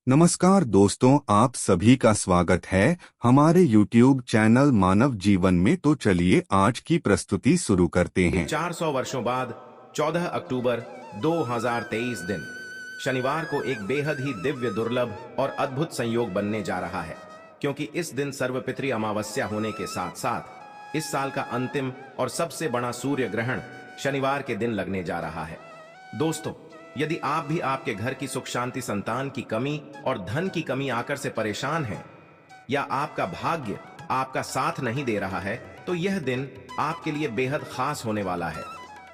नमस्कार दोस्तों, आप सभी का स्वागत है हमारे YouTube चैनल मानव जीवन में। तो चलिए आज की प्रस्तुति शुरू करते हैं। 400 वर्षों बाद 14 अक्टूबर 2023 दिन शनिवार को एक बेहद ही दिव्य, दुर्लभ और अद्भुत संयोग बनने जा रहा है, क्योंकि इस दिन सर्वपितृ अमावस्या होने के साथ साथ इस साल का अंतिम और सबसे बड़ा सूर्य ग्रहण शनिवार के दिन लगने जा रहा है। दोस्तों, यदि आप भी आपके घर की सुख शांति, संतान की कमी और धन की कमी आकर से परेशान हैं, या आपका भाग्य आपका साथ नहीं दे रहा है, तो यह दिन आपके लिए बेहद खास होने वाला है।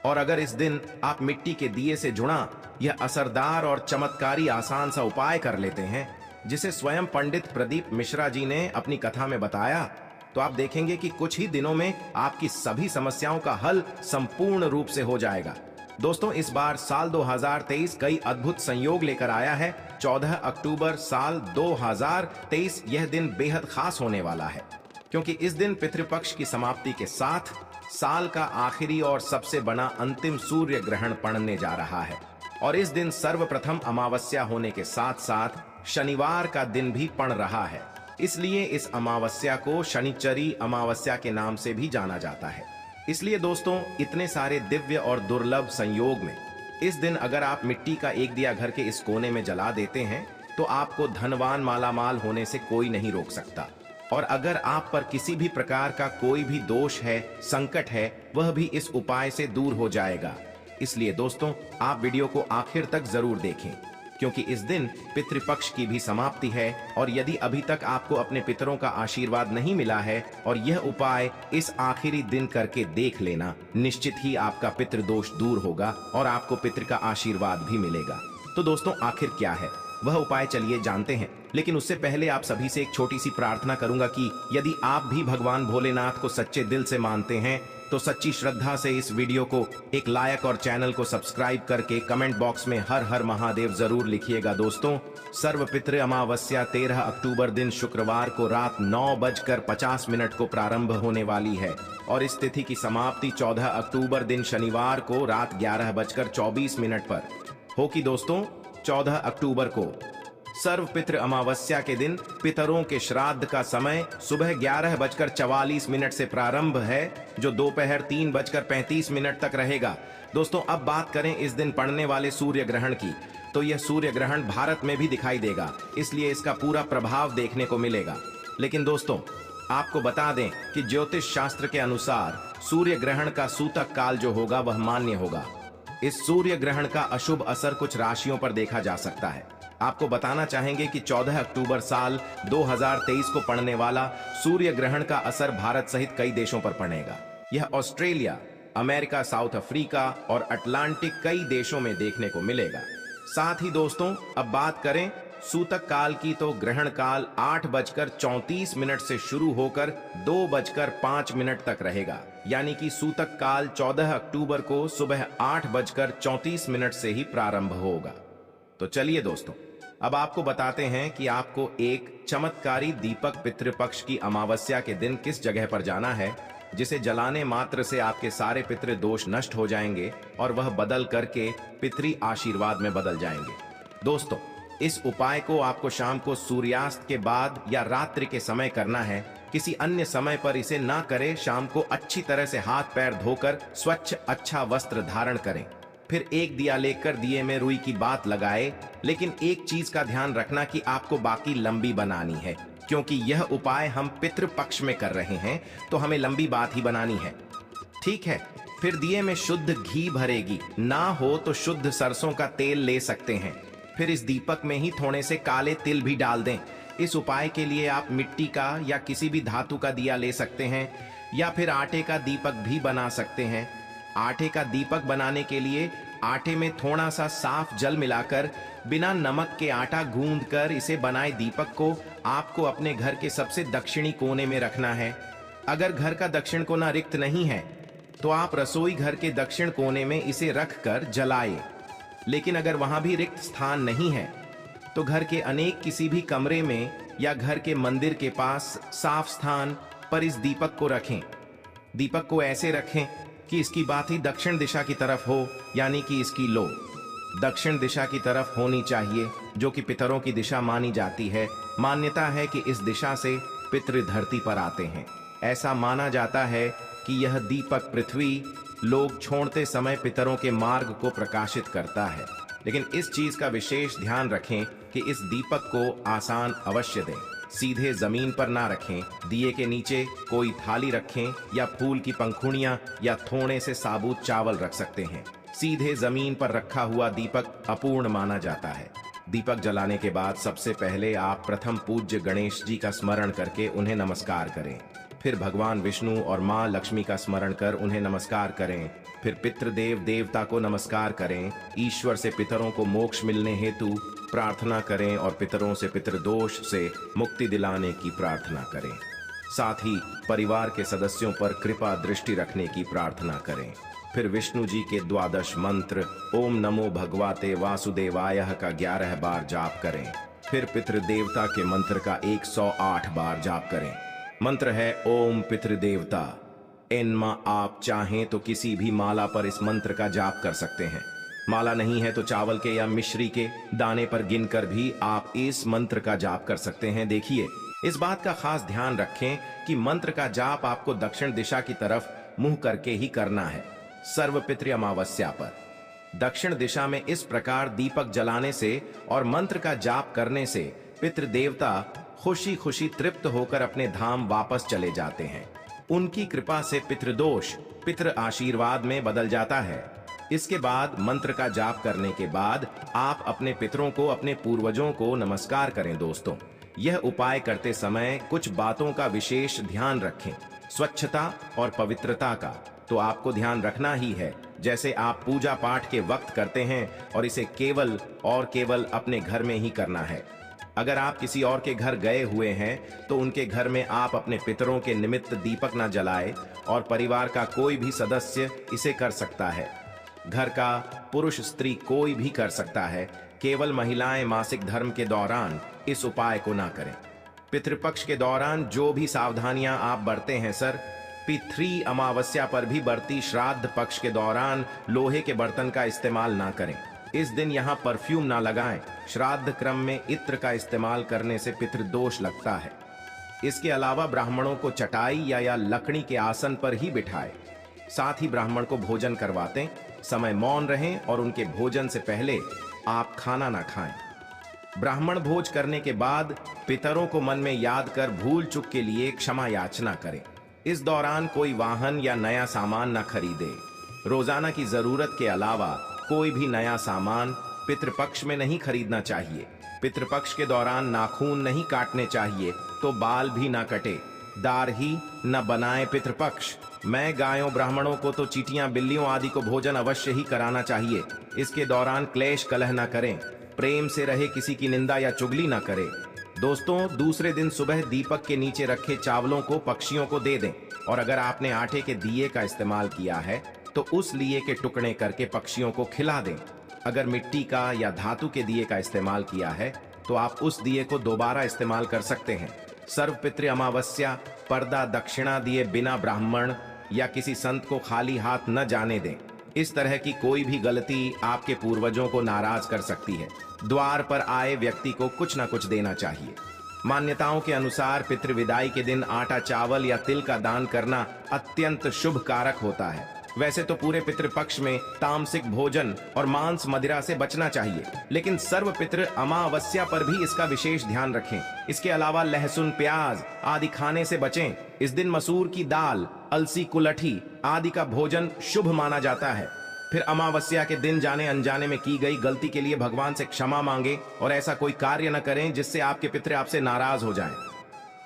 और अगर इस दिन आप मिट्टी के दिए से जुड़ा यह असरदार और चमत्कारी आसान सा उपाय कर लेते हैं, जिसे स्वयं पंडित प्रदीप मिश्रा जी ने अपनी कथा में बताया, तो आप देखेंगे कि कुछ ही दिनों में आपकी सभी समस्याओं का हल संपूर्ण रूप से हो जाएगा। दोस्तों, इस बार साल 2023 कई अद्भुत संयोग लेकर आया है। 14 अक्टूबर साल 2023 यह दिन बेहद खास होने वाला है, क्योंकि इस दिन पितृपक्ष की समाप्ति के साथ साल का आखिरी और सबसे बड़ा अंतिम सूर्य ग्रहण पड़ने जा रहा है। और इस दिन सर्वप्रथम अमावस्या होने के साथ साथ शनिवार का दिन भी पड़ रहा है। इसलिए इस अमावस्या को शनिचरी अमावस्या के नाम से भी जाना जाता है। इसलिए दोस्तों, इतने सारे दिव्य और दुर्लभ संयोग में इस दिन अगर आप मिट्टी का एक दिया घर के इस कोने में जला देते हैं, तो आपको धनवान मालामाल होने से कोई नहीं रोक सकता। और अगर आप पर किसी भी प्रकार का कोई भी दोष है, संकट है, वह भी इस उपाय से दूर हो जाएगा। इसलिए दोस्तों, आप वीडियो को आखिर तक जरूर देखें, क्योंकि इस दिन पितृपक्ष की भी समाप्ति है। और यदि अभी तक आपको अपने पितरों का आशीर्वाद नहीं मिला है, और यह उपाय इस आखिरी दिन करके देख लेना, निश्चित ही आपका पितृदोष दूर होगा और आपको पितृ का आशीर्वाद भी मिलेगा। तो दोस्तों, आखिर क्या है वह उपाय, चलिए जानते हैं। लेकिन उससे पहले आप सभी से एक छोटी सी प्रार्थना करूंगा कि यदि आप भी भगवान भोलेनाथ को सच्चे दिल से मानते हैं, तो सच्ची श्रद्धा से इस वीडियो को एक लाइक और चैनल को सब्सक्राइब करके कमेंट बॉक्स में हर हर महादेव जरूर लिखिएगा। दोस्तों, सर्वपितृ अमावस्या 13 अक्टूबर दिन शुक्रवार को रात 9:50 को प्रारंभ होने वाली है, और इस तिथि की समाप्ति 14 अक्टूबर दिन शनिवार को रात 11:24 पर होगी। दोस्तों, 14 अक्टूबर को सर्वपितृ अमावस्या के दिन पितरों के श्राद्ध का समय सुबह 11:44 से प्रारंभ है, जो दोपहर 3:35 तक रहेगा। दोस्तों, अब बात करें इस दिन पड़ने वाले सूर्य ग्रहण की, तो यह सूर्य ग्रहण भारत में भी दिखाई देगा, इसलिए इसका पूरा प्रभाव देखने को मिलेगा। लेकिन दोस्तों, आपको बता दें कि ज्योतिष शास्त्र के अनुसार सूर्य ग्रहण का सूतक काल जो होगा वह मान्य होगा। इस सूर्य ग्रहण का अशुभ असर कुछ राशियों पर देखा जा सकता है। आपको बताना चाहेंगे कि 14 अक्टूबर साल 2023 को पड़ने वाला सूर्य ग्रहण का असर भारत सहित कई देशों पर पड़ेगा। यह ऑस्ट्रेलिया, अमेरिका, साउथ अफ्रीका और अटलांटिक कई देशों में देखने को मिलेगा। साथ ही दोस्तों, अब बात करें सूतक काल की, तो ग्रहण काल 8:34 से शुरू होकर 2:05 तक रहेगा। यानी कि सूतक काल 14 अक्टूबर को सुबह 8:34 से ही प्रारंभ होगा। तो चलिए दोस्तों, अब आपको बताते हैं कि आपको एक चमत्कारी दीपक पितृपक्ष की अमावस्या के दिन किस जगह पर जाना है, जिसे जलाने मात्र से आपके सारे पितृ दोष नष्ट हो जाएंगे और वह बदल करके पितृ आशीर्वाद में बदल जाएंगे। दोस्तों, इस उपाय को आपको शाम को सूर्यास्त के बाद या रात्रि के समय करना है। किसी अन्य समय पर इसे ना करें। शाम को अच्छी तरह से हाथ पैर धोकर स्वच्छ अच्छा वस्त्र धारण करें, फिर एक दिया लेकर दिए में रुई की बात लगाए। लेकिन एक चीज का ध्यान रखना कि आपको बाकी लंबी बनानी है, क्योंकि यह उपाय हम पितृपक्ष में कर रहे हैं, तो हमें लंबी बात ही बनानी है। ठीक है, फिर दिए में शुद्ध घी भरेगी, ना हो तो शुद्ध सरसों का तेल ले सकते हैं। फिर इस दीपक में ही थोड़े से काले तिल भी डाल दें। इस उपाय के लिए आप मिट्टी का या किसी भी धातु का दिया ले सकते हैं, या फिर आटे का दीपक भी बना सकते हैं। आटे का दीपक बनाने के लिए आटे में थोड़ा सा साफ जल मिलाकर बिना नमक के आटा गूंद कर इसे बनाए दीपक को आपको अपने घर के सबसे दक्षिणी कोने में रखना है। अगर घर का दक्षिण कोना रिक्त नहीं है, तो आप रसोई घर के दक्षिण कोने में इसे रख कर जलाए। लेकिन अगर वहां भी रिक्त स्थान नहीं है, तो घर के अनेक किसी भी कमरे में या घर के मंदिर के पास साफ स्थान पर इस दीपक को रखें। दीपक को ऐसे रखें कि इसकी बाती दक्षिण दिशा की तरफ हो, यानी कि इसकी लो। दक्षिण दिशा की तरफ होनी चाहिए, जो कि पितरों की दिशा मानी जाती है। मान्यता है कि इस दिशा से पितृ धरती पर आते हैं। ऐसा माना जाता है कि यह दीपक पृथ्वी लोग छोड़ते समय पितरों के मार्ग को प्रकाशित करता है। लेकिन इस चीज का विशेष ध्यान रखें कि इस दीपक को आसान अवश्य दें। सीधे जमीन पर ना रखें। दिए के नीचे कोई थाली रखें या फूल की पंखुड़ियां या थोड़े से साबुत चावल रख सकते हैं। सीधे जमीन पर रखा हुआ दीपक अपूर्ण माना जाता है। दीपक जलाने के बाद सबसे पहले आप प्रथम पूज्य गणेश जी का स्मरण करके उन्हें नमस्कार करें। फिर भगवान विष्णु और माँ लक्ष्मी का स्मरण कर उन्हें नमस्कार करें। फिर पितृदेव देवता को नमस्कार करें। ईश्वर से पितरों को मोक्ष मिलने हेतु प्रार्थना करें और पितरों से पितृदोष से मुक्ति दिलाने की प्रार्थना करें। साथ ही परिवार के सदस्यों पर कृपा दृष्टि रखने की प्रार्थना करें। फिर विष्णु जी के 12 मंत्र ओम नमो भगवते वासुदेवाय का 11 बार जाप करें। फिर पितृदेवता के मंत्र का 108 बार जाप करें। मंत्र है ओम पितृदेवता। इनमा आप चाहें तो किसी भी माला पर इस मंत्र का जाप कर सकते हैं। माला नहीं है तो चावल के या मिश्री के दाने पर गिनकर भी आप इस मंत्र का जाप कर सकते हैं। देखिए, इस बात का खास ध्यान रखें कि मंत्र का जाप आपको दक्षिण दिशा की तरफ मुंह करके ही करना है। सर्वपितृ अमावस्या पर दक्षिण दिशा में इस प्रकार दीपक जलाने से और मंत्र का जाप करने से पितृदेवता खुशी खुशी तृप्त होकर अपने धाम वापस चले जाते हैं। उनकी कृपा से पितृदोष पितृ आशीर्वाद में बदल जाता है। इसके बाद मंत्र का जाप करने के बाद आप अपने पितरों को, अपने पूर्वजों को नमस्कार करें। दोस्तों, यह उपाय करते समय कुछ बातों का विशेष ध्यान रखें। स्वच्छता और पवित्रता का तो आपको ध्यान रखना ही है, जैसे आप पूजा पाठ के वक्त करते हैं, और इसे केवल और केवल अपने घर में ही करना है। अगर आप किसी और के घर गए हुए हैं तो उनके घर में आप अपने पितरों के निमित्त दीपक न जलाएं, और परिवार का कोई भी सदस्य इसे कर सकता है। घर का पुरुष स्त्री कोई भी कर सकता है। केवल महिलाएं मासिक धर्म के दौरान इस उपाय को ना करें। पितृपक्ष के दौरान जो भी सावधानियां आप बरते हैं सर, पितृ अमावस्या पर भी बरती। श्राद्ध पक्ष के दौरान लोहे के बर्तन का इस्तेमाल ना करें। इस दिन यहाँ परफ्यूम ना लगाएं। श्राद्ध क्रम में इत्र का इस्तेमाल करने से पितृदोष लगता है। इसके अलावा ब्राह्मणों को चटाई या लकड़ी के आसन पर ही बिठाएं। साथ ही ब्राह्मण को भोजन करवाते समय मौन रहें और उनके भोजन से पहले आप खाना ना खाएं। ब्राह्मण भोज करने के बाद पितरों को मन में याद कर भूल चूक के लिए क्षमा याचना करें। इस दौरान कोई वाहन या नया सामान न खरीदे। रोजाना की जरूरत के अलावा कोई भी नया सामान पितृपक्ष में नहीं खरीदना चाहिए। पितृपक्ष के दौरान नाखून नहीं काटने चाहिए, तो बाल भी ना कटे। दार ही न बनाए पितृपक्ष। मैं गायों ब्राह्मणों को तो चींटियां बिल्लियों आदि को भोजन अवश्य ही कराना चाहिए। इसके दौरान क्लेश कलह न करें। प्रेम से रहे, किसी की निंदा या चुगली न करें। दोस्तों, दूसरे दिन सुबह दीपक के नीचे रखे चावलों को पक्षियों को दे दें, और अगर आपने आटे के दिए का इस्तेमाल किया है तो उस लिए के टुकड़े करके पक्षियों को खिला दें। अगर मिट्टी का या धातु के दिए का इस्तेमाल किया है तो आप उस दिए को दोबारा इस्तेमाल कर सकते हैं। सर्वपितृ अमावस्या पर्दा दक्षिणा दिए बिना ब्राह्मण या किसी संत को खाली हाथ न जाने दें। इस तरह की कोई भी गलती आपके पूर्वजों को नाराज कर सकती है। द्वार पर आए व्यक्ति को कुछ न कुछ देना चाहिए। मान्यताओं के अनुसार पितृविदाई के दिन आटा, चावल या तिल का दान करना अत्यंत शुभ कारक होता है। वैसे तो पूरे पितृपक्ष में तामसिक भोजन और मांस मदिरा से बचना चाहिए, लेकिन सर्व पितृ अमावस्या पर भी इसका विशेष ध्यान रखें। इसके अलावा लहसुन, प्याज आदि खाने से बचें। इस दिन मसूर की दाल, अलसी, कुलठी आदि का भोजन शुभ माना जाता है। फिर अमावस्या के दिन जाने अनजाने में की गई गलती के लिए भगवान से क्षमा मांगे और ऐसा कोई कार्य न करें जिससे आपके पितृ आपसे नाराज हो जाएं।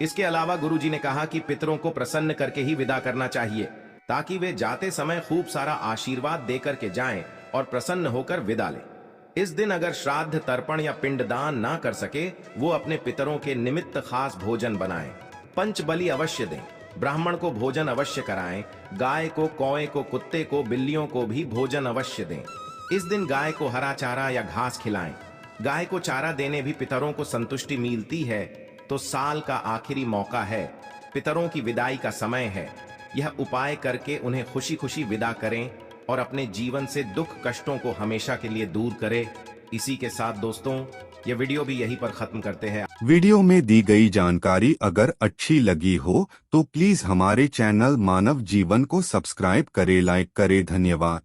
इसके अलावा गुरुजी ने कहा कि पितरों को प्रसन्न करके ही विदा करना चाहिए, ताकि वे जाते समय खूब सारा आशीर्वाद देकर के जाएं और प्रसन्न होकर विदा लें। इस दिन अगर श्राद्ध, तर्पण या पिंडदान ना कर सके, वो अपने पितरों के निमित्त खास भोजन बनाएं। पंचबलि अवश्य दें। ब्राह्मण को भोजन अवश्य कराएं। गाय को, कौए को, कुत्ते को, बिल्लियों को भी भोजन अवश्य दें। इस दिन गाय को हरा चारा या घास खिलाएं। गाय को चारा देने भी पितरों को संतुष्टि मिलती है। तो साल का आखिरी मौका है, पितरों की विदाई का समय है। यह उपाय करके उन्हें खुशी खुशी विदा करें और अपने जीवन से दुख कष्टों को हमेशा के लिए दूर करे। इसी के साथ दोस्तों, ये वीडियो भी यहीं पर खत्म करते हैं। वीडियो में दी गई जानकारी अगर अच्छी लगी हो तो प्लीज हमारे चैनल मानव जीवन को सब्सक्राइब करें, लाइक करें। धन्यवाद।